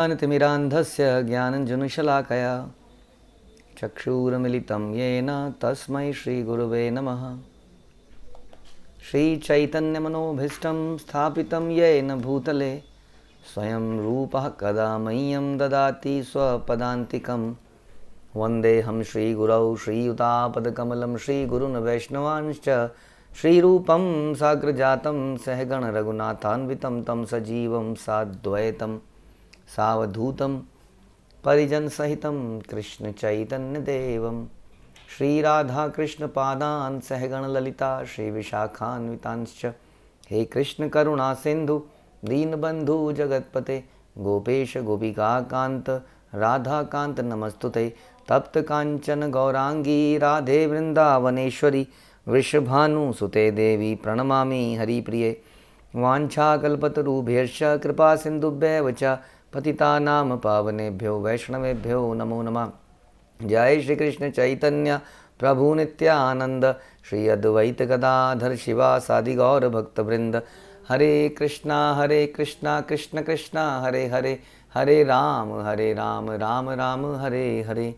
ज्ञानतिमिरान्धस्य ज्ञानञ्जनशलाकया चक्षुरुन्मिलितं येन तस्मै श्रीगुरवे नमः। श्रीचैतन्यमनोभीष्टं स्थापितं येन भूतले स्वयं रूपः कदा मह्यं ददाति स्वपदान्तिकं। वन्देऽहं श्रीगुरौ श्रीयुतापदकमलं श्रीगुरून् वैष्णवांश्च श्रीरूपं साग्रजातं सहगण रघुनाथान्वितं तं सजीवं साद्वैतं सावधूतं परिजनसहितं कृष्णचैतन्यदेवं श्रीराधाकृष्णपादान् सहगण ललिता श्रीविशाखान्वितांश्च। हे कृष्ण करुणा सिंधु दीनबंधु जगतपते गोपेश गोपिकाकांत राधाकांत नमस्तुते। तप्त कांचन गौरांगी राधे वृंदावनेश्वरी वृषभानुसुते देवी प्रणमामि हरिप्रिये। वाञ्छाकल्पतरुभ्यश्च कृपा सिन्धुभ्येव च पतितानां पावनेभ्यो वैष्णवेभ्यो नमो नमः। जय श्री कृष्ण चैतन्य प्रभु नित्यानंद श्री अद्वैत गदाधर शिवासादि गौर भक्तवृंद। हरे कृष्णा कृष्ण कृष्णा हरे हरे हरे राम राम राम हरे हरे।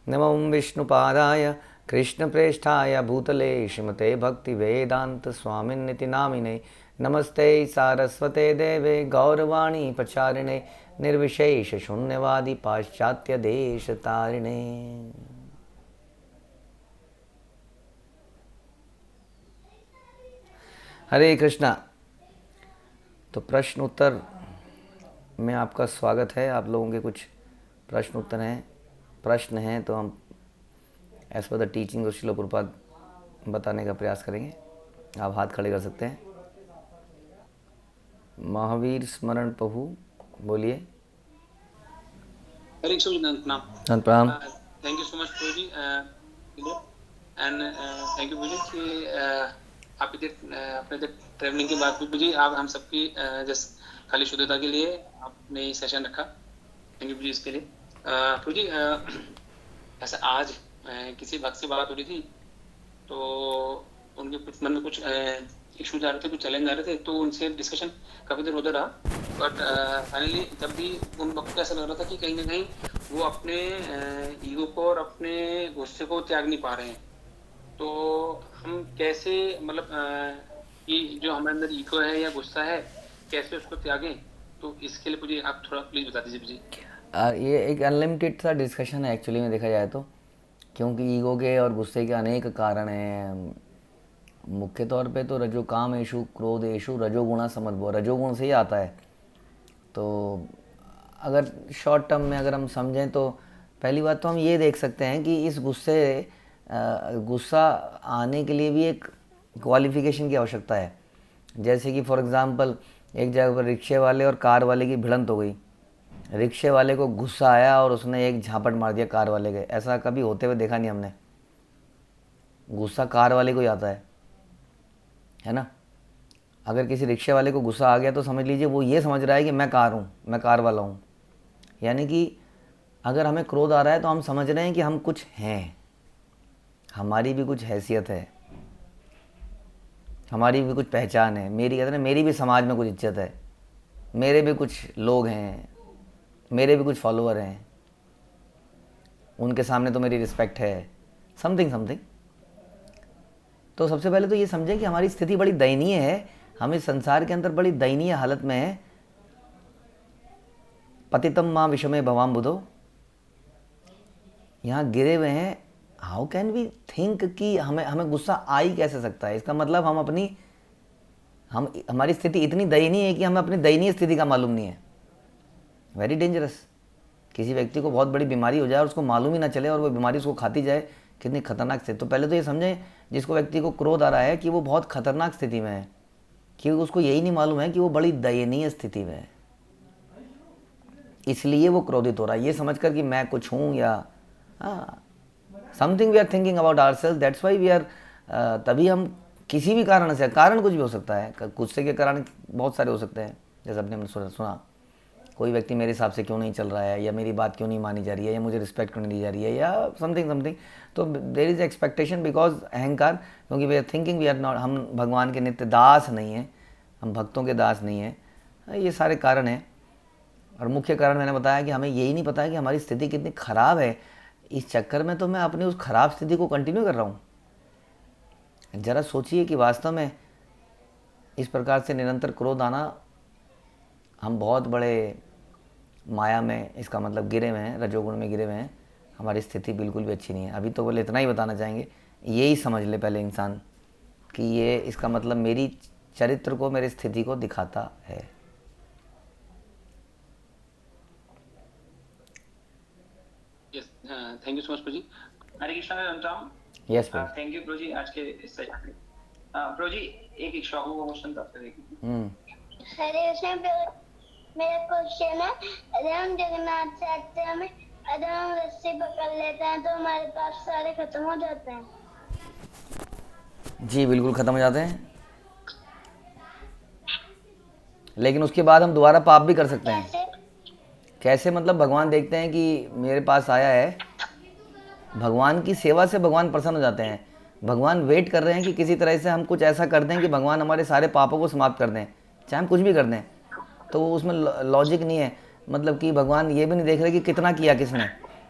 नमो विष्णुपादाय कृष्णप्रेष्ठाय भूतले श्रीमते भक्तिवेदांत स्वामिन्निति नामिने। नमस्ते सारस्वते देवे गौरवाणी प्रचारिणे निर्विशेष शून्यवादी पाश्चात्य देश तारिणे। हरे कृष्णा। तो प्रश्न उत्तर में आपका स्वागत है। आप लोगों के कुछ प्रश्न हैं तो हम as per the teaching of Srila Prabhupada बताने का प्रयास करेंगे। आप हाथ खड़े कर सकते हैं। महावीर स्मरण प्रभु बोलिए। हरे कृष्ण प्रणाम। थैंक यू सो मच प्रभु जी एंड थैंक यू प्रभु जी कि आप इधर अपने ट्रैवलिंग के बाद प्रभु जी आप हम सबकी जस्ट खाली शुद्धता के लिए आपने ये सेशन रखा। थैंक यू प्रभु जी इसके लिए। प्रभु जी ऐसा आज किसी भक्त से बात हो रही थी तो उनके कुछ मन में कुछ इश्यूज आ रहे थे, कुछ चैलेंज आ रहे थे, तो उनसे डिस्कशन काफ़ी देर होता रहा। बट फाइनली जब भी उन वक्त ऐसा लग रहा था कि कहीं ना कहीं वो अपने ईगो को और अपने गुस्से को त्याग नहीं पा रहे हैं। तो हम कैसे मतलब कि जो हमारे अंदर ईगो है या गुस्सा है कैसे उसको त्यागें, तो इसके लिए मुझे आप थोड़ा प्लीज़ बता दीजिए मुझे। ये एक अनलिमिटेड सा डिस्कशन है एक्चुअली में देखा जाए तो, क्योंकि ईगो के और गुस्से के अनेक कारण हैं। मुख्य तौर पे तो रजोकाम एशु क्रोध एशु रजोगुणा समद्भव, रजोगुण से ही आता है। तो अगर शॉर्ट टर्म में अगर हम समझें तो पहली बात तो हम ये देख सकते हैं कि इस गुस्सा आने के लिए भी एक क्वालिफिकेशन की आवश्यकता है। जैसे कि फॉर एग्ज़ाम्पल एक जगह पर रिक्शे वाले और कार वाले की भिड़ंत हो गई। रिक्शे वाले को गुस्सा आया और उसने एक झापट मार दिया कार वाले के। ऐसा कभी होते हुए देखा नहीं हमने। गुस्सा कार वाले को ही आता है ना। अगर किसी रिक्शे वाले को गुस्सा आ गया तो समझ लीजिए वो ये समझ रहा है कि मैं कार हूँ, मैं कार वाला हूँ। यानी कि अगर हमें क्रोध आ रहा है तो हम समझ रहे हैं कि हम कुछ हैं, हमारी भी कुछ हैसियत है, हमारी भी कुछ पहचान है। मेरी कहते हैं ना, मेरी भी समाज में कुछ इज्जत है, मेरे भी कुछ लोग हैं, मेरे भी कुछ फॉलोअर हैं, उनके सामने तो मेरी रिस्पेक्ट है, समथिंग। तो सबसे पहले तो ये समझें कि हमारी स्थिति बड़ी दयनीय है। हम इस संसार के अंदर बड़ी दयनीय हालत में है। पतितम माँ विषमे भवाम बुधो, यहाँ गिरे हुए हैं। हाउ कैन वी थिंक कि हमें गुस्सा आ ही कैसे सकता है। इसका मतलब हमारी स्थिति इतनी दयनीय है कि हमें अपनी दयनीय स्थिति का मालूम नहीं है। Very dangerous. किसी व्यक्ति को बहुत बड़ी बीमारी हो जाए और उसको मालूम ही ना चले और वो बीमारी उसको खाती जाए, कितनी खतरनाक स्थिति। तो पहले तो ये समझें जिसको व्यक्ति को क्रोध आ रहा है कि वो बहुत खतरनाक स्थिति में है, क्योंकि उसको यही नहीं मालूम है कि वो बड़ी दयनीय स्थिति में है, इसलिए वो क्रोधित हो रहा है। ये समझकर कि मैं कुछ हूँ या something we are thinking about ourself, that's why we are. तभी हम किसी भी कारण से, कारण कुछ भी हो सकता है, गुस्से के कारण बहुत सारे हो सकते हैं। जैसे अपने सुना कोई व्यक्ति मेरे हिसाब से क्यों नहीं चल रहा है, या मेरी बात क्यों नहीं मानी जा रही है, या मुझे रिस्पेक्ट क्यों नहीं दी जा रही है, या समथिंग। तो देयर इज़ एक्सपेक्टेशन बिकॉज अहंकार, क्योंकि we are thinking we are not, हम भगवान के नित्य दास नहीं हैं, हम भक्तों के दास नहीं हैं। ये सारे कारण हैं। और मुख्य कारण मैंने बताया कि हमें यही नहीं पता है कि हमारी स्थिति कितनी खराब है। इस चक्कर में तो मैं अपनी उस खराब स्थिति को कंटिन्यू कर रहा हूँ। ज़रा सोचिए कि वास्तव में इस प्रकार से निरंतर क्रोध आना, हम बहुत बड़े माया में, इसका मतलब गिरे हुए हैं, रजोगुण में गिरे हुए हैं। हमारी स्थिति बिल्कुल भी अच्छी नहीं है। अभी तो बोले इतना ही बताना चाहेंगे, यही समझ ले पहले इंसान कि ये इसका मतलब मेरी चरित्र को, मेरी स्थिति को दिखाता है। Yes, thank you so much प्रभु जी। हरे कृष्णा मैं बनता हूँ। यस प्रभु। थैंक यू प्रभु जी आज के इस सेशन में। प्रभु जी एक इक्ष्वाकु का क्वेश्चन था आपसे देखिए। हरे कृष्ण प्रभु, मेरा क्वेश्चन है, अगर हम जगन्नाथ यात्रा में अगर हम रस्सी पकड़ लेते हैं तो हमारे पास सारे खत्म हो जाते हैं। जी बिल्कुल ख़त्म हो जाते हैं, लेकिन उसके बाद हम दोबारा पाप भी कर सकते हैं। कैसे? कैसे मतलब भगवान देखते हैं कि मेरे पास आया है, भगवान की सेवा से भगवान प्रसन्न हो जाते हैं। भगवान वेट कर रहे हैं कि किसी तरह से हम कुछ ऐसा कर दें कि भगवान हमारे सारे पापों को समाप्त कर दें, चाहे हम कुछ भी कर दें। तो उसमें लॉजिक नहीं है, मतलब कि भगवान ये भी नहीं देख रहे कि कितना किया किसने।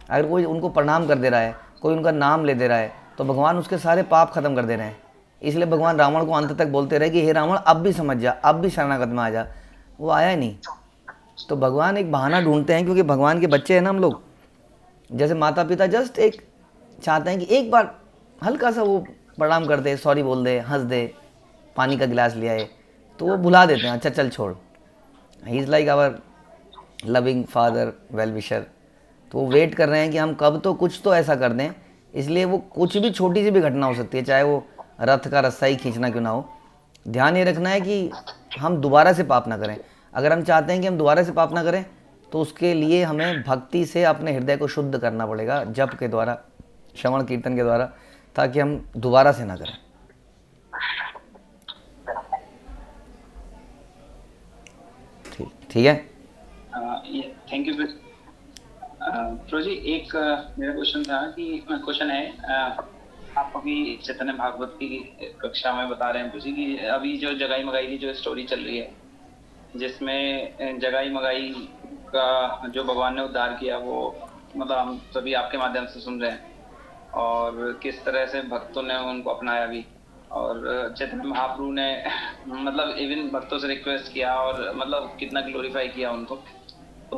अगर कोई उनको प्रणाम कर दे रहा है, कोई उनका नाम ले दे रहा है, तो भगवान उसके सारे पाप खत्म कर दे रहे हैं। इसलिए भगवान रावण को अंत तक बोलते रहे कि हे रावण अब भी समझ जा, अब भी शरणागत में आ जा। वो आया ही नहीं। तो भगवान एक बहाना ढूंढते हैं, क्योंकि भगवान के बच्चे हैं ना हम लोग। जैसे माता पिता जस्ट एक चाहते हैं कि एक बार हल्का सा वो प्रणाम कर दे, सॉरी बोल दे, हंस दे, पानी का गिलास ले आए, तो वो भुला देते हैं, अच्छा चल छोड़। He is like our loving father, well wisher. तो वो वेट कर रहे हैं कि हम कब तो कुछ तो ऐसा कर दें। इसलिए वो कुछ भी छोटी सी भी घटना हो सकती है, चाहे वो रथ का रस्सा ही खींचना क्यों ना हो। ध्यान ये रखना है कि हम दोबारा से पाप ना करें। अगर हम चाहते हैं कि हम दोबारा से पाप ना करें, तो उसके लिए हमें भक्ति से अपने हृदय को शुद्ध करना पड़ेगा, जप के द्वारा, श्रवण कीर्तन के द्वारा, ताकि हम दोबारा से ना करें। ठीक है। थैंक यू प्रभु जी। एक मेरा क्वेश्चन था कि क्वेश्चन है, आप अभी चैतन्य भागवत की कक्षा में बता रहे हैं प्रभु जी कि अभी जो जगाई मगाई की जो स्टोरी चल रही है, जिसमें जगाई मगाई का जो भगवान ने उद्धार किया, वो मतलब हम सभी आपके माध्यम से सुन रहे हैं, और किस तरह से भक्तों ने उनको अपनाया भी, और चैतन्य महाप्रभु ने मतलब इवन भक्तों से रिक्वेस्ट किया और मतलब कितना ग्लोरीफाई किया उनको। तो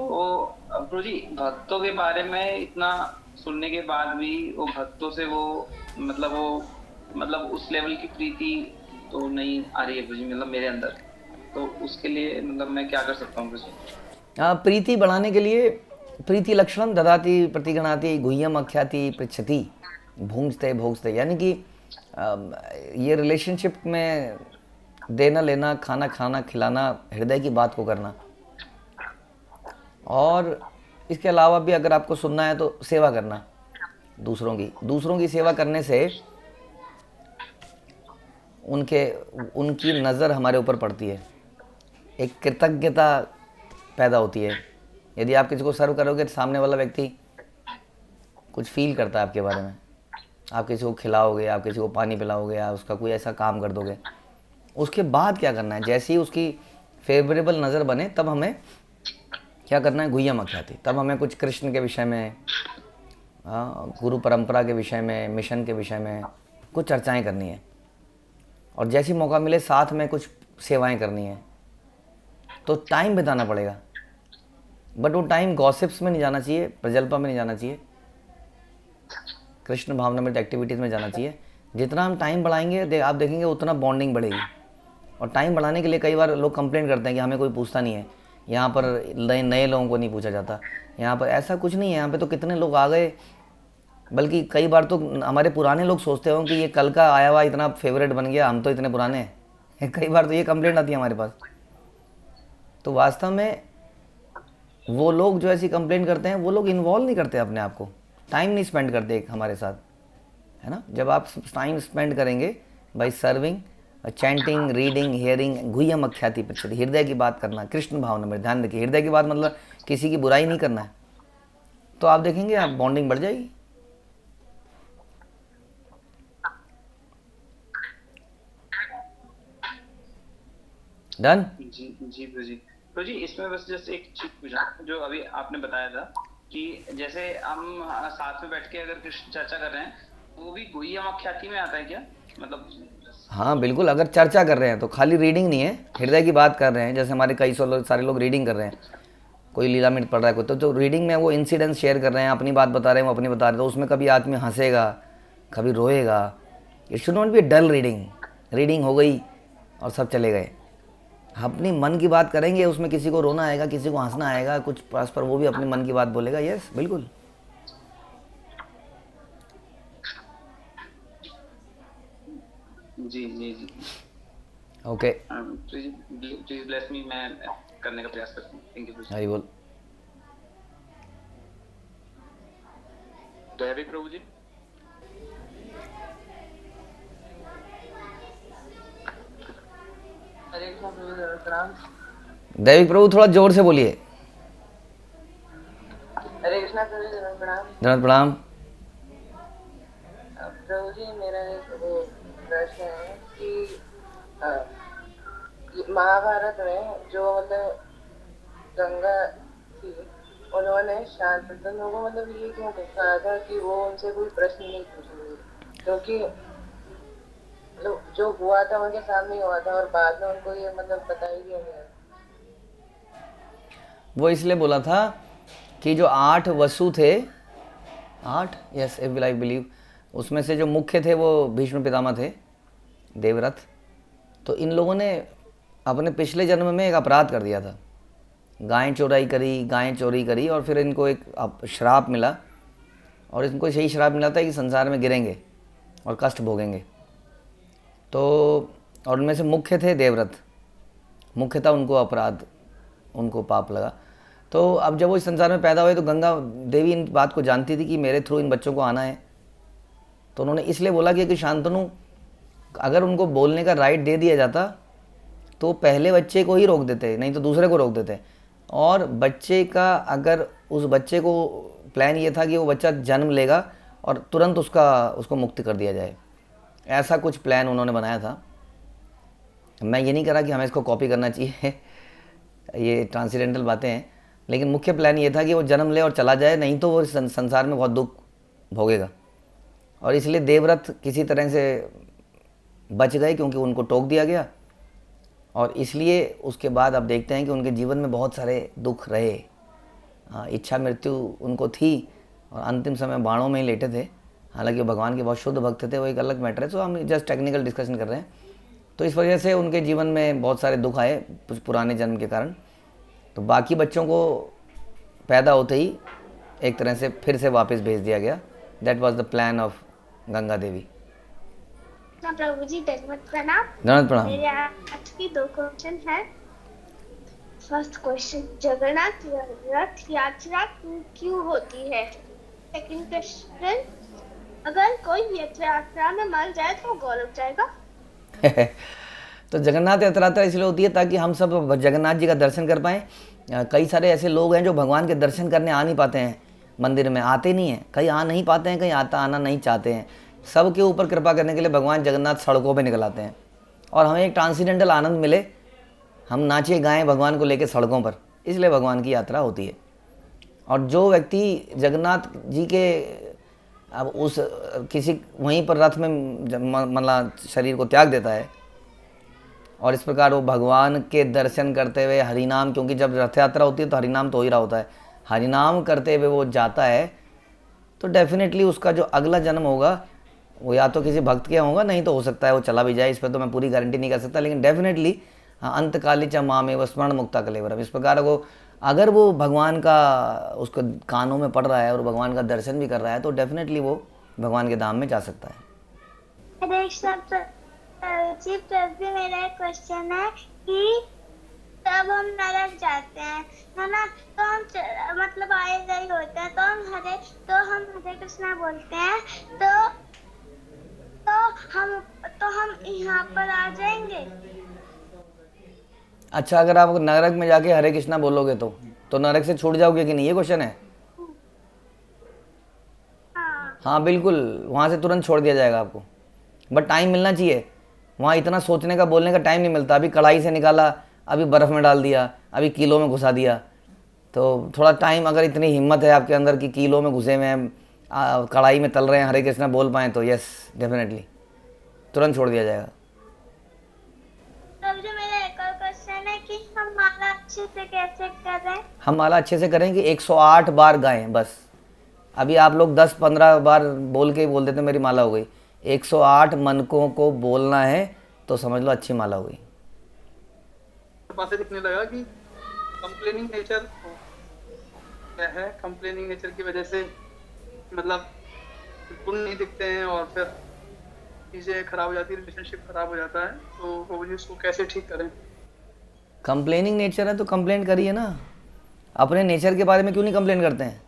प्रभु जी भक्तों के बारे में इतना सुनने के बाद भी वो भक्तों से वो मतलब उस लेवल की प्रीति तो नहीं आ रही है प्रभु जी, मतलब मेरे अंदर। तो उसके लिए मतलब मैं क्या कर सकता हूँ प्रभु जी? प्रीति बढ़ाने के लिए, प्रीति लक्षणम ददाति प्रतिगणाति गुह्यम अख्याति पृच्छति भूंजते भोगते, यानी कि ये रिलेशनशिप में देना लेना, खाना खाना, खिलाना, हृदय की बात को करना। और इसके अलावा भी अगर आपको सुनना है तो सेवा करना दूसरों की सेवा करने से उनकी नज़र हमारे ऊपर पड़ती है, एक कृतज्ञता पैदा होती है। यदि आप किसी को सर्व करोगे तो सामने वाला व्यक्ति कुछ फील करता है आपके बारे में। आप किसी को खिलाओगे, आप किसी को पानी पिलाओगे, या उसका कोई ऐसा काम कर दोगे, उसके बाद क्या करना है, जैसे ही उसकी फेवरेबल नज़र बने तब हमें क्या करना है, गुह्यम अख्याति। तब हमें कुछ कृष्ण के विषय में, गुरु परंपरा के विषय में, मिशन के विषय में कुछ चर्चाएं करनी है, और जैसी मौका मिले साथ में कुछ सेवाएं करनी है। तो टाइम बिताना पड़ेगा, बट वो टाइम गॉसिप्स में नहीं जाना चाहिए, प्रजल्पा में नहीं जाना चाहिए, कृष्ण भावनामृत एक्टिविटीज़ में जाना चाहिए। जितना हम टाइम बढ़ाएंगे आप देखेंगे उतना बॉन्डिंग बढ़ेगी। और टाइम बढ़ाने के लिए कई बार लोग कंप्लेंट करते हैं कि हमें कोई पूछता नहीं है, यहाँ पर नए लोगों को नहीं पूछा जाता। यहाँ पर ऐसा कुछ नहीं है, यहाँ पे तो कितने लोग आ गए, बल्कि कई बार तो हमारे पुराने लोग सोचते हो कि ये कल का आया हुआ इतना फेवरेट बन गया, हम तो इतने पुराने हैं। कई बार तो ये कंप्लेंट आती है हमारे पास। तो वास्तव में वो लोग जो ऐसी कंप्लेंट करते हैं, वो लोग इन्वॉल्व नहीं करते अपने आप को, टाइम नहीं स्पेंड करते हमारे साथ, है ना। जब आप टाइम स्पेंड करेंगे by serving, chanting, reading, hearing, गुह्यम अख्याति पृच्छति, हृदय की बात करना, कृष्ण भावना में ध्यान रखिए। हृदय की बात मतलब किसी की बुराई नहीं करना है, तो आप देखेंगे आप बॉन्डिंग बढ़ जाएगी। डन। जी जी प्रभु जी, तो जी इसमें बस जैसे एक चीज पूछना, जो अभी आपने बताया था कि जैसे हम साथ में बैठ के अगर कृष्ण चर्चा कर रहे हैं, वो भी गुह्यम आख्याति में आता है क्या? मतलब हाँ बिल्कुल, अगर चर्चा कर रहे हैं तो खाली रीडिंग नहीं है, हृदय की बात कर रहे हैं। जैसे हमारे कई सारे लोग रीडिंग कर रहे हैं, कोई लीलामृत पढ़ रहा है कोई, तो रीडिंग में वो इंसिडेंट्स शेयर कर रहे हैं, अपनी बात बता रहे हैं, वो अपनी बता रहे हैं, तो उसमें कभी आदमी हंसेगा, कभी रोएगा। It should not be dull reading. Reading हो गई और सब चले गए। अपनी मन की बात करेंगे, उसमें किसी को रोना आएगा, किसी को हंसना आएगा, कुछ परस्पर वो भी अपने मन की बात बोलेगा। यस बिल्कुल। जी जी जी। Okay, please please bless me, मैं करने का प्रयास करता हूँ। Thank you. हरी बोल। दैविक प्रभु जी। हरे कृष्णा प्रभु जी, प्रणाम। दैविक प्रभु थोड़ा जोर से बोलिए। हरे कृष्णा प्रभु जी, प्रणाम। धन्यवाद, प्रणाम। प्रभु जी, मेरा एक वो प्रश्न है कि महाभारत में जो मतलब गंगा थी, उन्होंने शांतनु को मतलब ये क्यों कहा था कि वो उनसे कोई प्रश्न नहीं पूछेंगे, क्योंकि मतलब जो हुआ था उनके सामने ही हुआ था और बाद में उनको ये मतलब बता ही दिया गया। वो इसलिए बोला था कि जो 8 वसु थे, 8, यस आई बिलीव, उसमें से जो मुख्य थे वो भीष्म पितामह थे, देवव्रत। तो इन लोगों ने अपने पिछले जन्म में एक अपराध कर दिया था, गायें चोरी करी, और फिर इनको एक श्राप मिला, और इनको यही श्राप मिला था कि संसार में गिरेंगे और कष्ट भोगेंगे। तो और उनमें से मुख्य थे देवव्रत, मुख्य था उनको अपराध, उनको पाप लगा। तो अब जब वो इस संसार में पैदा हुए तो गंगा देवी इन बात को जानती थी कि मेरे थ्रू इन बच्चों को आना है। तो उन्होंने इसलिए बोला कि शांतनु, अगर उनको बोलने का राइट दे दिया जाता तो पहले बच्चे को ही रोक देते, नहीं तो दूसरे को रोक देते। और बच्चे का, अगर उस बच्चे को प्लान ये था कि वो बच्चा जन्म लेगा और तुरंत उसको मुक्त कर दिया जाए, ऐसा कुछ प्लान उन्होंने बनाया था। मैं ये नहीं कह रहा कि हमें इसको कॉपी करना चाहिए ये ट्रांसीडेंटल बातें हैं, लेकिन मुख्य प्लान ये था कि वो जन्म ले और चला जाए, नहीं तो वो संसार में बहुत दुख भोगेगा। और इसलिए देवव्रत किसी तरह से बच गए, क्योंकि उनको टोक दिया गया। और इसलिए उसके बाद आप देखते हैं कि उनके जीवन में बहुत सारे दुख रहे। इच्छा मृत्यु उनको थी और अंतिम समय बाणों में ही लेटे थे। हालांकि वो भगवान के बहुत शुद्ध भक्त थे, वो एक अलग मैटर है। तो हम जस्ट टेक्निकल डिस्कशन कर रहे हैं। तो इस वजह से उनके जीवन में बहुत सारे दुख आए पुराने जन्म के कारण। तो बाकी बच्चों को पैदा होते ही एक तरह से फिर से वापस भेज दिया गया। That was the plan of Ganga Devi. प्रभु जी प्रणाम। धन्यवाद, प्रणाम। मेरे आज की 2 क्वेश्चन है। फर्स्ट क्वेश्चन, जगन्नाथ रथ यात्रा क्यों होती है? सेकंड क्वेश्चन, अगर कोई यात्रा में मर जाए तो गौरव जाएगा? तो जगन्नाथ यात्रा इसलिए होती है ताकि हम सब जगन्नाथ जी का दर्शन कर पाएँ। कई सारे ऐसे लोग हैं जो भगवान के दर्शन करने आ नहीं पाते हैं, मंदिर में आते नहीं हैं, कहीं आ नहीं पाते हैं, कहीं आना नहीं चाहते हैं। सबके ऊपर कृपा करने के लिए भगवान जगन्नाथ सड़कों पे निकल आते हैं और हमें एक ट्रांसीडेंटल आनंद मिले, हम नाचे गाएं भगवान को लेके सड़कों पर, इसलिए भगवान की यात्रा होती है। और जो व्यक्ति जगन्नाथ जी के अब उस किसी वहीं पर रथ में मतलब शरीर को त्याग देता है और इस प्रकार वो भगवान के दर्शन करते हुए हरिनाम, क्योंकि जब रथ यात्रा होती है तो हरिनाम तो हो ही रहा होता है, हरिनाम करते हुए वो जाता है, तो डेफिनेटली उसका जो अगला जन्म होगा वो या तो किसी भक्त के होगा, नहीं तो हो सकता है वो चला भी जाए। इस पर तो मैं पूरी गारंटी नहीं कर सकता, लेकिन डेफिनेटली अंतकाली च मामे व स्मरण मुक्ता कलेवरम, इस प्रकार को अगर वो भगवान का उसको कानों में पड़ रहा है और भगवान का दर्शन भी कर रहा है तो डेफिनेटली वो भगवान के धाम में जा सकता है। प्रभु मेरा एक क्वेश्चन है कि तब हम नरक जाते हैं, है ना, तो हम मतलब आए गए होते हैं, तो हम हरे कृष्णा बोलते हैं, तो हम यहाँ पर आ जाएंगे। अच्छा, अगर आप नरक में जाके हरे कृष्णा बोलोगे तो नरक से छूट जाओगे कि नहीं, ये क्वेश्चन है। हाँ बिल्कुल, वहाँ से तुरंत छोड़ दिया जाएगा आपको, बट टाइम मिलना चाहिए। वहाँ इतना सोचने का, बोलने का टाइम नहीं मिलता। अभी कढ़ाई से निकाला, अभी बर्फ़ में डाल दिया, अभी कीलो में घुसा दिया। तो थोड़ा टाइम, अगर इतनी हिम्मत है आपके अंदर कि कीलो में घुसे हुए हैं, कढ़ाई में तल रहे हैं, हरे कृष्णा बोल पाएँ, तो यस डेफिनेटली तुरंत छोड़ दिया जाएगा। तब जो मेरा एक और क्वेश्चन है कि हम माला अच्छे से कैसे करें? हम माला अच्छे से करें कि 108 बार गाएं बस। अभी आप लोग 10-15 बार बोल के ही बोल देते मेरी माला हो गई। 108 मनकों को बोलना है तो समझ लो अच्छी माला हो गई। बात से दिखने लगा कि कंप्लेनिंग नेचर क्या है, कंप्लेनिंग नेचर की वजह से मतलब गुण नहीं दिखते हैं और फिर चीज़ें खराब हो जाती है, रिलेशनशिप खराब हो जाता है। तो वो इसको कैसे ठीक करें? कंप्लेनिंग नेचर है तो कंप्लेन करिए ना। अपने नेचर के बारे में क्यों नहीं कंप्लेन करते हैं?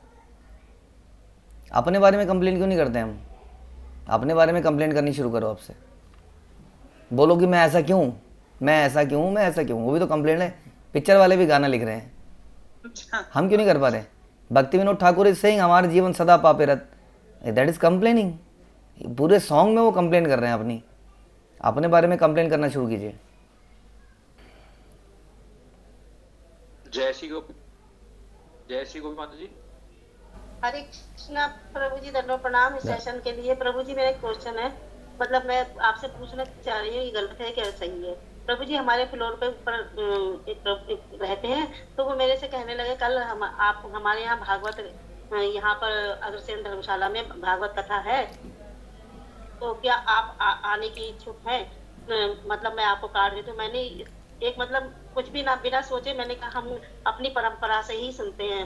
अपने बारे में कंप्लेन क्यों नहीं करते हैं हम? अपने बारे में कंप्लेन करनी शुरू करो आपसे। बोलो कि मैं ऐसा क्यों, मैं ऐसा क्यों, मैं ऐसा क्यों। वो भी तो कंप्लेन है। पिक्चर वाले भी गाना लिख रहे हैं, हम क्यों नहीं कर पा रहे? भक्ति विनोद ठाकुर इज सेइंग हमारे जीवन सदा पापे रत, दैट इज कंप्लेनिंग। पूरे सॉन्ग में वो कंप्लेन कर रहे हैं। अपने बारे में कंप्लेन करना शुरू कीजिए। जय श्री गोपी माता जी। हरे कृष्णा प्रभु जी, दंडों प्रणाम इस सेशन के लिए। प्रभु जी मेरा एक क्वेश्चन है, मतलब मैं आपसे पूछना चाह रही हूँ ये गलत है क्या सही है? प्रभु जी हमारे फ्लोर पे ऊपर एक रहते हैं, तो वो मेरे से कहने लगे कल आप हमारे यहाँ भागवत, यहाँ पर अग्रसेन धर्मशाला में भागवत कथा है, तो क्या आप आने की इच्छुक हैं? मतलब मैं आपको कार्ड दे दूं। मैंने एक मतलब कुछ भी ना बिना सोचे मैंने कहा हम अपनी परंपरा से ही सुनते हैं,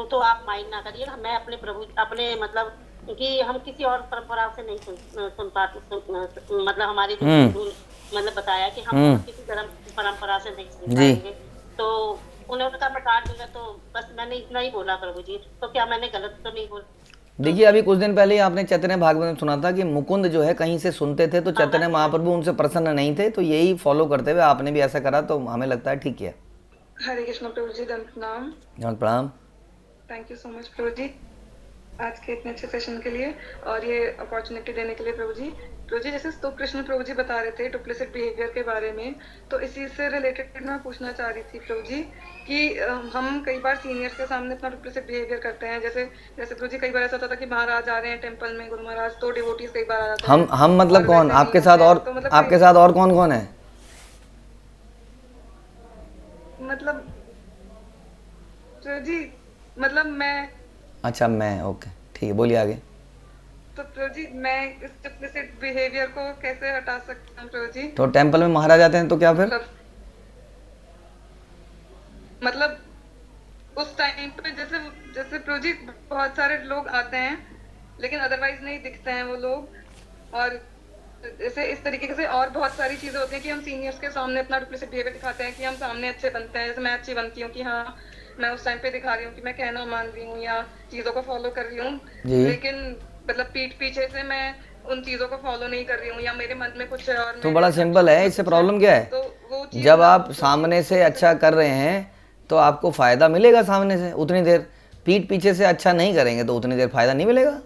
तो आप माइंड ना करिए। मैं अपने प्रभु अपने मतलब कि हम किसी और परंपरा से नहीं सुन पाते, मतलब हमारी मतलब बताया कि हम किसी परंपरा से नहीं सुन पाएंगे। तो उन्होंने कहा मैं कार्ड दूंगा, तो बस मैंने इतना ही बोला प्रभु जी। तो क्या मैंने गलत तो नहीं बोला? देखिए अभी कुछ दिन पहले ही आपने चैतन्य भागवत में सुना था कि मुकुंद जो है कहीं से सुनते थे तो चैतन्य महाप्रभु उनसे प्रसन्न नहीं थे, तो यही फॉलो करते हुए आपने भी ऐसा करा, तो हमें लगता है ठीक है। हरे कृष्ण प्रभु जी, दंड प्रणाम। थैंक यू सो मच प्रभु जी आज के इतने अच्छे सेशन के लिए और ये अपॉर्चुनिटी देने के लिए। प्रभु जी जैसे स्तुप कृष्ण प्रभु जी बता रहे थे डुप्लिसिट बिहेवियर के बारे में, तो इसी से रिलेटेड मैं पूछना चाह रही थी प्रभु जी कि हम कई बार सीनियर्स के सामने अपना डुप्लिसिट बिहेवियर करते हैं। जैसे प्रभु जी कई बार ऐसा होता था कि महाराज आ रहे हैं टेंपल में, गुरु महाराज, तो डिवोटीज कई बार आ जाते हैं। हम मतलब कौन आपके साथ और तो मतलब आपके साथ और कौन कौन है? मतलब प्रभु जी मतलब मैं। अच्छा मैं, ओके ठीक है, बोलिए आगे। तो प्रभु जी मैं इस डुप्लिसिट बिहेवियर को कैसे हटा सकता हूँ प्रभु जी? तो टेंपल में महाराज आते हैं तो क्या फिर? मतलब उस टाइम पे जैसे प्रभु जी बहुत सारे लोग आते हैं लेकिन अदरवाइज नहीं दिखते हैं वो लोग, और जैसे इस तरीके से और बहुत सारी चीजें होती हैं कि हम सीनियर्स के सामने अपना डुप्लिसिट बिहेवियर दिखाते हैं कि हम सामने अच्छे बनते हैं। जैसे मैं अच्छी बनती हूँ कि हाँ मैं उस टाइम पे दिखा रही हूँ कि मैं कहना मान रही हूँ या चीजों को फॉलो कर रही हूँ, लेकिन मतलब पीठ पीछे से मैं उन चीजों को फॉलो नहीं कर रही हूँ या मेरे मन में कुछ है और तो बड़ा सिंपल है, इससे प्रॉब्लम क्या है? तो जब आप सामने से अच्छा कर रहे हैं तो आपको फायदा मिलेगा सामने से उतनी देर, पीठ पीछे से अच्छा नहीं करेंगे तो उतनी देर फायदा नहीं मिलेगा।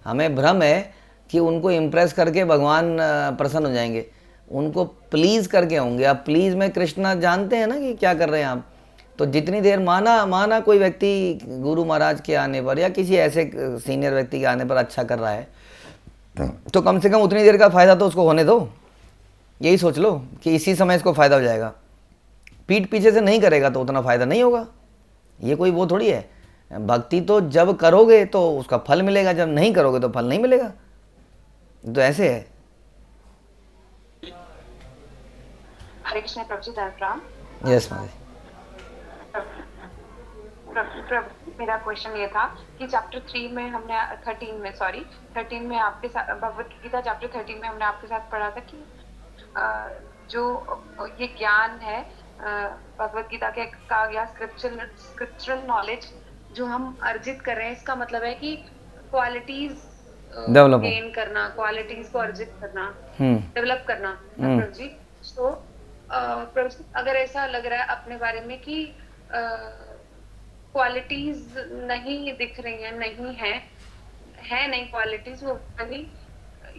हमें भ्रम है कि उनको इम्प्रेस करके भगवान प्रसन्न हो जाएंगे, उनको प्लीज़ करके होंगे। आप प्लीज़ में कृष्णा जानते हैं ना कि क्या कर रहे हैं आप। तो जितनी देर माना कोई व्यक्ति गुरु महाराज के आने पर या किसी ऐसे सीनियर व्यक्ति के आने पर अच्छा कर रहा है, तो कम से कम उतनी देर का फ़ायदा तो उसको होने दो। यही सोच लो कि इसी समय इसको फ़ायदा हो जाएगा। पीठ पीछे से नहीं करेगा तो उतना फ़ायदा नहीं होगा। ये कोई वो थोड़ी है। भक्ति तो जब करोगे तो उसका फल मिलेगा, जब नहीं करोगे तो फल नहीं मिलेगा। तो ऐसे है। हरे कृष्ण प्रभु जी, राम। यस माता। मेरा क्वेश्चन ये था कि चैप्टर 13 में हमने 13 में आपके साथ भगवत गीता चैप्टर 13 में हमने आपके साथ पढ़ा था कि जो ये ज्ञान है भगवत गीता के का या स्क्रिप्चरल नॉलेज जो हम अर्जित कर रहे हैं, इसका मतलब है कि क्वालिटीज गेन करना, क्वालिटीज को अर्जित करना, डेवलप करना। प्रभु जी तो प्रभु जी अगर ऐसा लग रहा है अपने बारे में कि क्वालिटीज नहीं दिख रही हैं, नहीं है नहीं क्वालिटीज, वो वही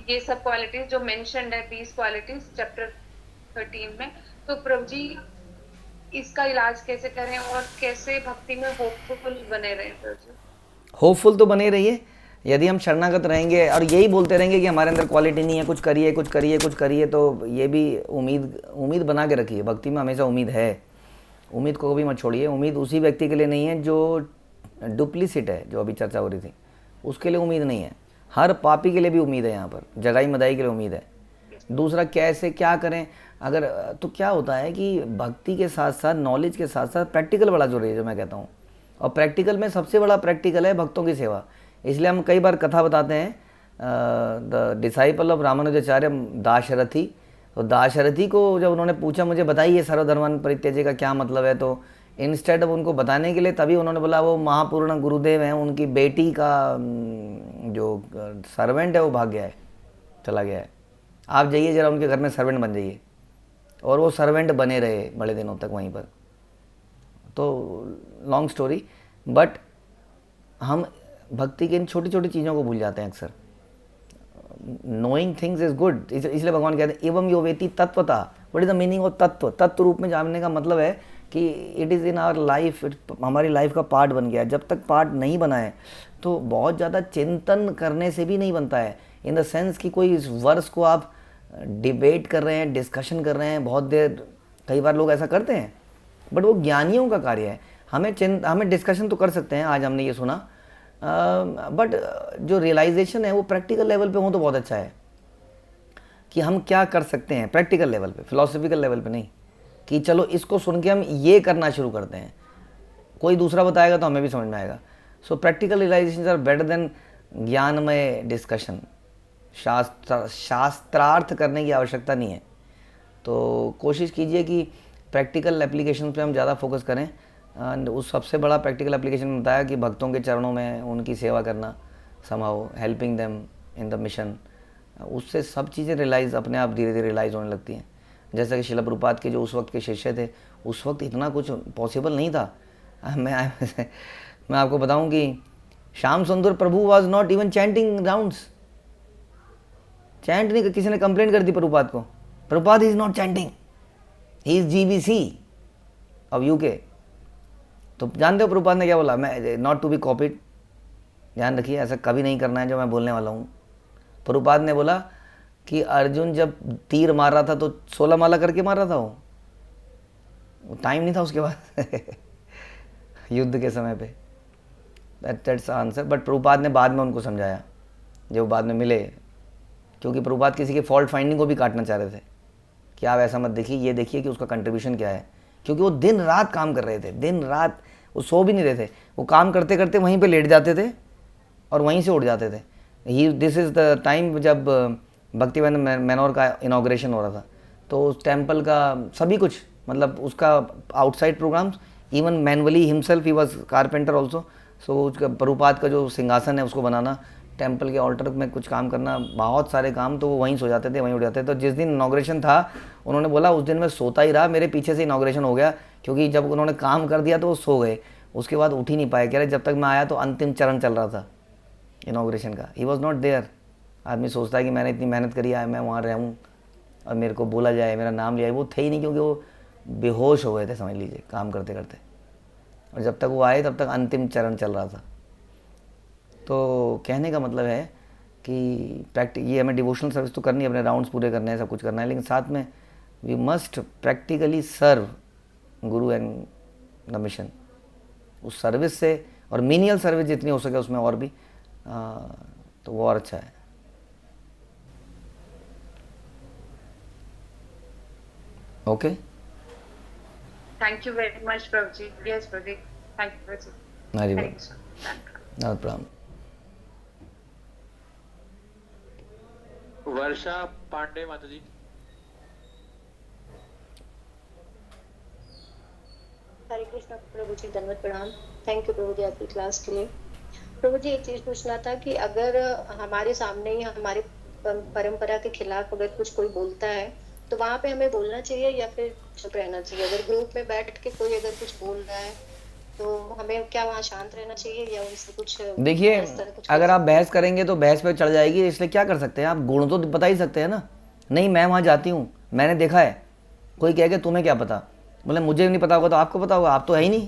ये सब क्वालिटीज जो मेंशन्ड है 20 क्वालिटीज चैप्टर 13 में, तो प्रभु जी इसका इलाज कैसे करें और कैसे भक्ति में होपफुल बने रहें प्रभु? होपफुल तो बने रहिए। यदि हम शरणागत रहेंगे और यही बोलते रहेंगे कि हमारे अंदर क्वालिटी नहीं है, कुछ करिए कुछ करिए कुछ करिए, तो ये भी उम्मीद बना के रखिए। भक्ति में हमेशा उम्मीद है, उम्मीद को कभी मत छोड़िए। उम्मीद उसी व्यक्ति के लिए नहीं है जो डुप्लीसिट है, जो अभी चर्चा हो रही थी, उसके लिए उम्मीद नहीं है। हर पापी के लिए भी उम्मीद है, यहाँ पर जगाई मदाई के लिए उम्मीद है। दूसरा, कैसे क्या करें अगर, तो क्या होता है कि भक्ति के साथ साथ, नॉलेज के साथ साथ प्रैक्टिकल बड़ा जरूरी है, जो मैं कहता हूँ। और प्रैक्टिकल में सबसे बड़ा प्रैक्टिकल है भक्तों की सेवा। इसलिए हम कई बार कथा बताते हैं, the disciple of Ramanujacharya Dasharathi. तो दाशरथी को जब उन्होंने पूछा मुझे बताइए सर्वधर्मान परित्यज्य का क्या मतलब है, तो इंस्टेड ऑफ उनको बताने के लिए, तभी उन्होंने बोला वो महापूर्ण गुरुदेव हैं, उनकी बेटी का जो सर्वेंट है वो भाग गया है, चला गया है। आप जाइए जरा उनके घर में सर्वेंट बन जाइए, और वो सर्वेंट बने रहे बड़े दिनों तक वहीं पर। तो लॉन्ग स्टोरी, बट हम भक्ति की इन छोटी छोटी चीज़ों को भूल जाते हैं अक्सर। नोइंग थिंग्स इज गुड, इसलिए भगवान कहते हैं एवं यो वेति तत्वता। What is the meaning of तत्व? तत्व रूप में जानने का मतलब है कि it is in our life, हमारी लाइफ का पार्ट बन गया है। जब तक पार्ट नहीं बना है तो बहुत ज़्यादा चिंतन करने से भी नहीं बनता है, इन द सेंस कि कोई इस वर्स को आप डिबेट कर रहे हैं, डिस्कशन कर रहे हैं बहुत देर, कई बार लोग ऐसा करते हैं, बट वो ज्ञानियों का कार्य है। हमें डिस्कशन तो कर सकते हैं, आज हमने ये सुना, बट जो रियलाइजेशन है वो प्रैक्टिकल लेवल पे हो तो बहुत अच्छा है, कि हम क्या कर सकते हैं प्रैक्टिकल लेवल पे, फिलोसफिकल लेवल पे नहीं, कि चलो इसको सुन के हम ये करना शुरू करते हैं, कोई दूसरा बताएगा तो हमें भी समझ में आएगा। So practical realisation are better than ज्ञानमय डिस्कशन। शास्त्रार्थ करने की आवश्यकता नहीं है। तो कोशिश कीजिए कि प्रैक्टिकल एप्लीकेशन पे हम ज़्यादा फोकस करें। एंड उस सबसे बड़ा प्रैक्टिकल एप्लीकेशन बताया कि भक्तों के चरणों में उनकी सेवा करना, somehow helping them in the mission. उससे सब चीज़ें रियलाइज़ अपने आप धीरे धीरे रियलाइज़ होने लगती हैं। जैसा कि श्रील प्रभुपाद के जो उस वक्त के शिष्य थे, उस वक्त इतना कुछ पॉसिबल नहीं था। मैं आपको बताऊं कि श्याम सुंदर प्रभु was not even chanting rounds. Chant नहीं, किसी ने कंप्लेंट कर दी प्रभुपाद को, Prabhupada is not chanting, he is GBC of UK। तो जानते हो प्रभुपाद ने क्या बोला? मैं नॉट टू बी कॉपीड, ध्यान रखिए ऐसा कभी नहीं करना है जो मैं बोलने वाला हूँ। प्रभुपाद ने बोला कि अर्जुन जब तीर मार रहा था तो 16 माला करके मार रहा था, वो टाइम नहीं था उसके बाद युद्ध के समय पे। That's answer. बट प्रभुपाद ने बाद में उनको समझाया, जब बाद में मिले, क्योंकि प्रभुपाद किसी के फॉल्ट फाइंडिंग को भी काटना चाह रहे थे कि आप ऐसा मत देखिए, ये देखिए कि उसका कंट्रीब्यूशन क्या है। क्योंकि वो दिन रात काम कर रहे थे, दिन रात वो सो भी नहीं रहे थे, वो काम करते करते वहीं पे लेट जाते थे और वहीं से उठ जाते थे। दिस इज़ द टाइम जब भक्तिवेदांत मैनोर का इनॉग्रेशन हो रहा था, तो उस टेम्पल का सभी कुछ, मतलब उसका outside programmes, even manually himself ही वॉज कारपेंटर ऑल्सो। सो उसका प्रभुपाद का जो सिंहासन है उसको बनाना, टेम्पल के ऑल्टर में कुछ काम करना, बहुत सारे काम, तो वो वहीं सो जाते थे, वहीं उठ जाते थे। तो जिस दिन इनॉग्रेशन था, उन्होंने बोला उस दिन मैं सोता ही रहा, मेरे पीछे से इनॉग्रेशन हो गया, क्योंकि जब उन्होंने काम कर दिया तो वो सो गए, उसके बाद उठ ही नहीं पाए। कह रहे जब तक मैं आया तो अंतिम चरण चल रहा था इनॉग्रेशन का, ही वॉज नॉट देयर। आदमी सोचता है कि मैंने इतनी मेहनत करी है, मैं वहाँ रहूँ और मेरे को बोला जाए, मेरा नाम लिया, वो थे ही नहीं, क्योंकि वो बेहोश हो गए थे, समझ लीजिए, काम करते करते। और जब तक वो आए तब तक अंतिम चरण चल रहा था। तो कहने का मतलब है कि ये हमें डिवोशनल सर्विस तो करनी है, अपने राउंड्स पूरे करने हैं, सब कुछ करना है, लेकिन साथ में we must practically serve Guru and the mission. उस सर्विस से, और मीनियल सर्विस जितनी हो सके उसमें और भी, तो वो और अच्छा है। Okay, thank you very much प्रभु जी। यस प्रभु जी, थैंक यू प्रभु जी। हरी Thank बोल, you, sir. No problem. Varsha Pandey माता जी। हरे कृष्णा प्रभु जी, धन्यवाद, प्रणाम। थैंक यू प्रभु जी आपकी क्लास के लिए। प्रभु जी एक चीज पूछना था कि अगर हमारे सामने ही हमारे परंपरा के खिलाफ अगर कुछ कोई बोलता है तो वहाँ पे हमें बोलना चाहिए या फिर चुप रहना चाहिए? अगर ग्रुप में बैठ के कोई अगर कुछ बोल रहा है तो हमें क्या वहाँ शांत रहना चाहिए या उनसे कुछ? देखिए, अगर आप बहस करेंगे तो बहस पे चढ़ जाएगी, इसलिए क्या कर सकते हैं आप? गुण तो बता ही सकते हैं ना, नहीं मैं वहाँ जाती हूँ, मैंने देखा है। कोई कह के तुम्हें क्या पता, बोले मुझे नहीं पता होगा तो आपको पता होगा, आप तो है ही नहीं,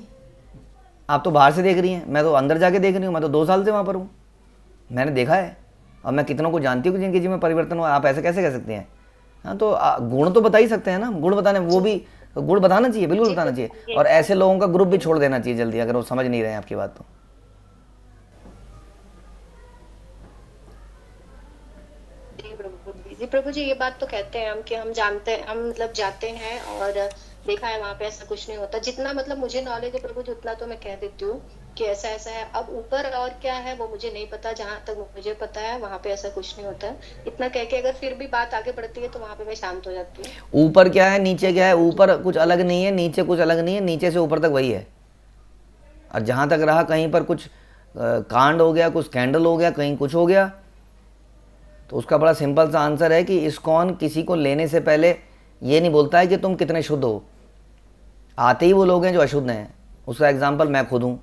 आप तो बाहर से देख रही हैं, मैं तो अंदर जाके देख रही हूँ, मैं तो 2 साल से वहाँ पर हूँ, मैंने देखा है और मैं कितनों को जानती हूँ कि जिनके जीवन में परिवर्तन हुआ। आप ऐसे कैसे कह सकते हैं? हाँ, तो गुण तो बता ही सकते हैं ना, गुण बताने, वो भी गुण बताना चाहिए, बिल्कुल बताना चाहिए। और ऐसे लोगों का ग्रुप भी छोड़ देना चाहिए जल्दी, अगर वो समझ नहीं रहे हैं आपकी बात तो। जी प्रभु जी, ये बात तो कहते हैं हम कि हम जानते हैं, हम मतलब जाते हैं और देखा है वहाँ पे ऐसा कुछ नहीं होता। जितना मतलब मुझे नॉलेज है प्रभु जी उतना तो मैं कह देती हूँ कि ऐसा ऐसा है। अब ऊपर और क्या है वो मुझे नहीं पता, जहाँ तक मुझे पता है वहाँ पे ऐसा कुछ नहीं होता है। इतना कह के अगर फिर भी बात आगे बढ़ती है तो वहाँ पे मैं शांत हो जाती हूँ। ऊपर क्या है, नीचे क्या है? ऊपर कुछ अलग नहीं है, नीचे कुछ अलग नहीं है, नीचे से ऊपर तक वही है। और जहाँ तक रहा कहीं पर कुछ कांड हो गया, कुछ स्कैंडल हो गया, कहीं कुछ हो गया, तो उसका बड़ा सिंपल सा आंसर है कि इस्कॉन किसी को लेने से पहले ये नहीं बोलता है कि तुम कितने शुद्ध हो। आते ही वो लोग हैं जो अशुद्ध हैं। उसका एग्जाम्पल मैं खुद हूँ।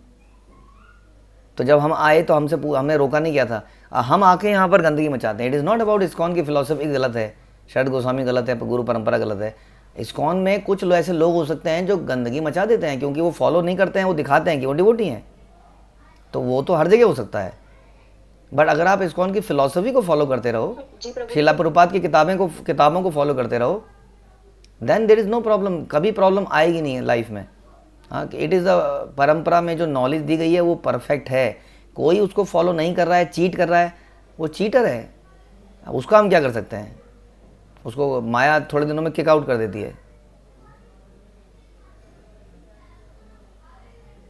तो जब हम आए तो हमने रोका नहीं किया था। हम आके यहाँ पर गंदगी मचाते हैं। It is not about ISKCON की फिलॉसफी गलत है, शरद गोस्वामी गलत है, गुरु परंपरा गलत है। इस्कॉन में कुछ ऐसे लोग हो सकते हैं जो गंदगी मचा देते हैं क्योंकि वो फॉलो नहीं करते हैं, वो दिखाते हैं कि वो डिवोटी हैं, तो वो तो हर जगह हो सकता है। बट अगर आप इस्कॉन की फिलॉसफी को फॉलो करते रहो, शीला प्रभुपाद की किताबों को फॉलो करते रहो, then there is no problem. कभी प्रॉब्लम आएगी नहीं है लाइफ में। हाँ, इट इज़ द परंपरा में जो नॉलेज दी गई है वो परफेक्ट है। कोई उसको फॉलो नहीं कर रहा है, चीट कर रहा है, वो चीटर है। उसका हम क्या कर सकते हैं? उसको माया थोड़े दिनों में किक आउट कर देती है।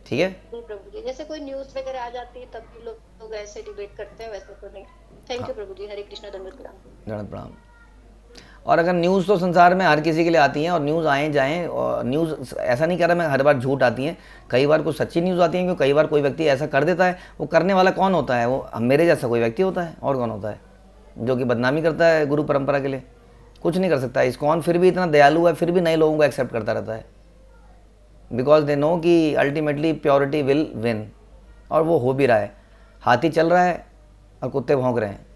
ठीक है, प्रभु जी जैसे कोई न्यूज़ वगैरह आ जाती है तब भी लोग ऐसे डिबेट करते हैं, वैसे तो नहीं। थैंक यू प्रभु जी। हरे कृष्णा, दंडवत प्रणाम। दंडवत प्रणाम। और अगर न्यूज़ तो संसार में हर किसी के लिए आती हैं और न्यूज़ आए जाएँ, और न्यूज़ ऐसा नहीं कह रहा मैं हर बार झूठ आती हैं, कई बार कुछ सच्ची न्यूज़ आती है, क्योंकि कई बार कोई व्यक्ति ऐसा कर देता है। वो करने वाला कौन होता है? वो मेरे जैसा कोई व्यक्ति होता है, और कौन होता है? जो कि बदनामी करता है गुरु परंपरा के लिए, कुछ नहीं कर सकता। इस्कॉन फिर भी इतना दयालु है, फिर भी नए लोगों को एक्सेप्ट करता रहता है, बिकॉज दे नो कि अल्टीमेटली प्योरिटी विल विन। और वो हो भी रहा है। हाथी चल रहा है और कुत्ते भौंक रहे हैं।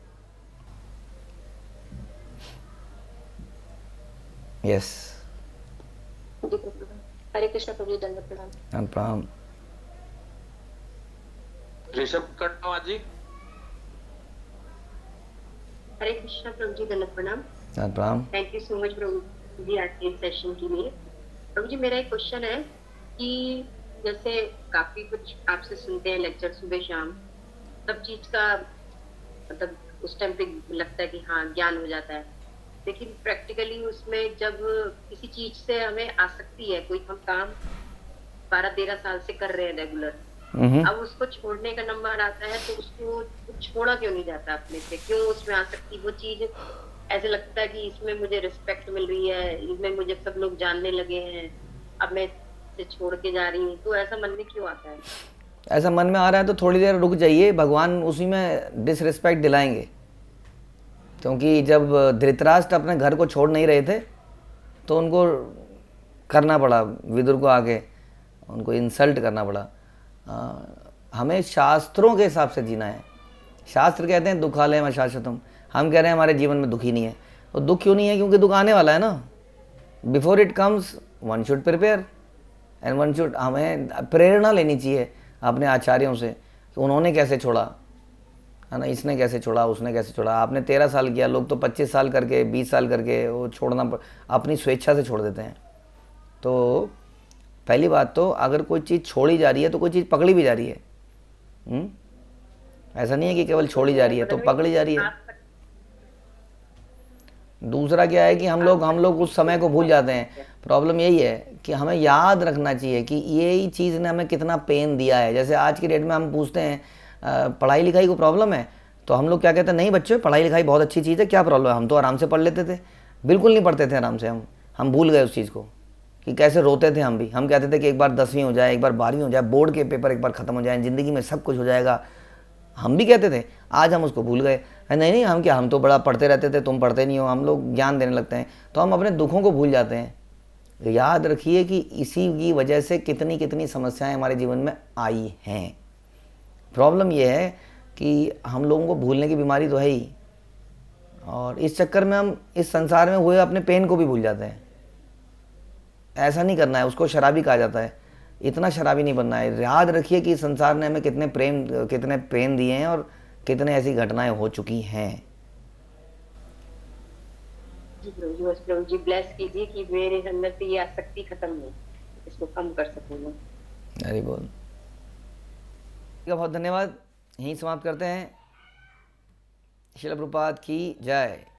यस, हरे कृष्ण प्रभु जी, दंडवत प्रणाम। प्रणाम। ऋषभ कटवा जी। हरे कृष्ण प्रभु जी, दंडवत प्रणाम। प्रणाम। थैंक यू सो मच प्रभु जी आज के सेशन के लिए। प्रभु जी मेरा एक क्वेश्चन है कि जैसे काफी कुछ आपसे सुनते हैं लेक्चर सुबह शाम, सब चीज का मतलब उस टाइम पे लगता है कि हाँ ज्ञान हो जाता है, लेकिन प्रैक्टिकली उसमें जब किसी चीज से हमें आसक्ति है, कोई हम काम 12-13 साल से कर रहे हैं रेगुलर, अब उसको छोड़ने का नंबर आता है तो उसको छोड़ा क्यों नहीं जाता अपने से? क्यों उसमें आसक्ति? वो चीज ऐसे लगता है कि इसमें मुझे रिस्पेक्ट मिल रही है, इसमें मुझे सब लोग जानने लगे हैं, अब मैं इसे छोड़ के जा रही हूँ, तो ऐसा मन में क्यों आता है? ऐसा मन में आ रहा है तो थोड़ी देर रुक जाइए, भगवान उसी में डिसरिस्पेक्ट दिलाएंगे। क्योंकि जब धृतराष्ट्र अपने घर को छोड़ नहीं रहे थे तो उनको करना पड़ा, विदुर को आके उनको इंसल्ट करना पड़ा। हमें शास्त्रों के हिसाब से जीना है। शास्त्र कहते हैं दुखालयम अशाश्वतम, हम कह रहे हैं हमारे जीवन में दुख ही नहीं है। तो दुख क्यों नहीं है? क्योंकि दुख आने वाला है ना। Before it comes one should prepare and one should, हमें प्रेरणा लेनी चाहिए अपने आचार्यों से कि उन्होंने कैसे छोड़ा, है ना, इसने कैसे छोड़ा, उसने कैसे छोड़ा। आपने 13 साल किया, लोग तो 25 साल करके 20 साल करके वो छोड़ना अपनी स्वेच्छा से छोड़ देते हैं। तो पहली बात तो अगर कोई चीज़ छोड़ी जा रही है तो कोई चीज़ पकड़ी भी जा रही है। ऐसा नहीं है कि केवल छोड़ी जा रही है, तो पकड़ी जा रही है। दूसरा क्या है कि हम लोग उस समय को भूल जाते हैं। प्रॉब्लम यही है कि हमें याद रखना चाहिए कि यही चीज़ ने हमें कितना पेन दिया है। जैसे आज की डेट में हम पूछते हैं पढ़ाई लिखाई को प्रॉब्लम है, तो हम लोग क्या कहते हैं? नहीं बच्चों, पढ़ाई लिखाई बहुत अच्छी चीज़ है, क्या प्रॉब्लम है? हम तो आराम से पढ़ लेते थे। बिल्कुल नहीं पढ़ते थे आराम से। हम भूल गए उस चीज़ को कि कैसे रोते थे हम भी। हम कहते थे कि एक बार 10वीं हो जाए, एक बार 12वीं हो जाए, बोर्ड के पेपर एक बार ख़त्म हो जाए, ज़िंदगी में सब कुछ हो जाएगा, हम भी कहते थे। आज हम उसको भूल गए। नहीं, हम क्या, हम तो बड़ा पढ़ते रहते थे, तुम पढ़ते नहीं हो। हम लोग ज्ञान देने लगते हैं तो हम अपने दुखों को भूल जाते हैं। याद रखिए कि इसी की वजह से कितनी कितनी समस्याएं हमारे जीवन में आई हैं। प्रॉब्लम यह है कि हम लोगों को भूलने की बीमारी तो है ही, और इस चक्कर में हम इस संसार में हुए अपने पेन को भी भूल जाते हैं। ऐसा नहीं करना है, उसको शराबी कहा जाता है। इतना शराबी नहीं बनना है। याद रखिए कि संसार ने हमें कितने पेन दिए हैं और कितने ऐसी घटनाएं हो चुकी हैं। जी प्रभु जी, बस प्रभु जी ब्लेस कीजिए कि मेरे अंदर से ये आसक्ति खत्म हो, इसको कम कर सकूं मैं। हरि बोल। बहुत धन्यवाद। यहीं समाप्त करते हैं। श्रील प्रभुपाद की जय।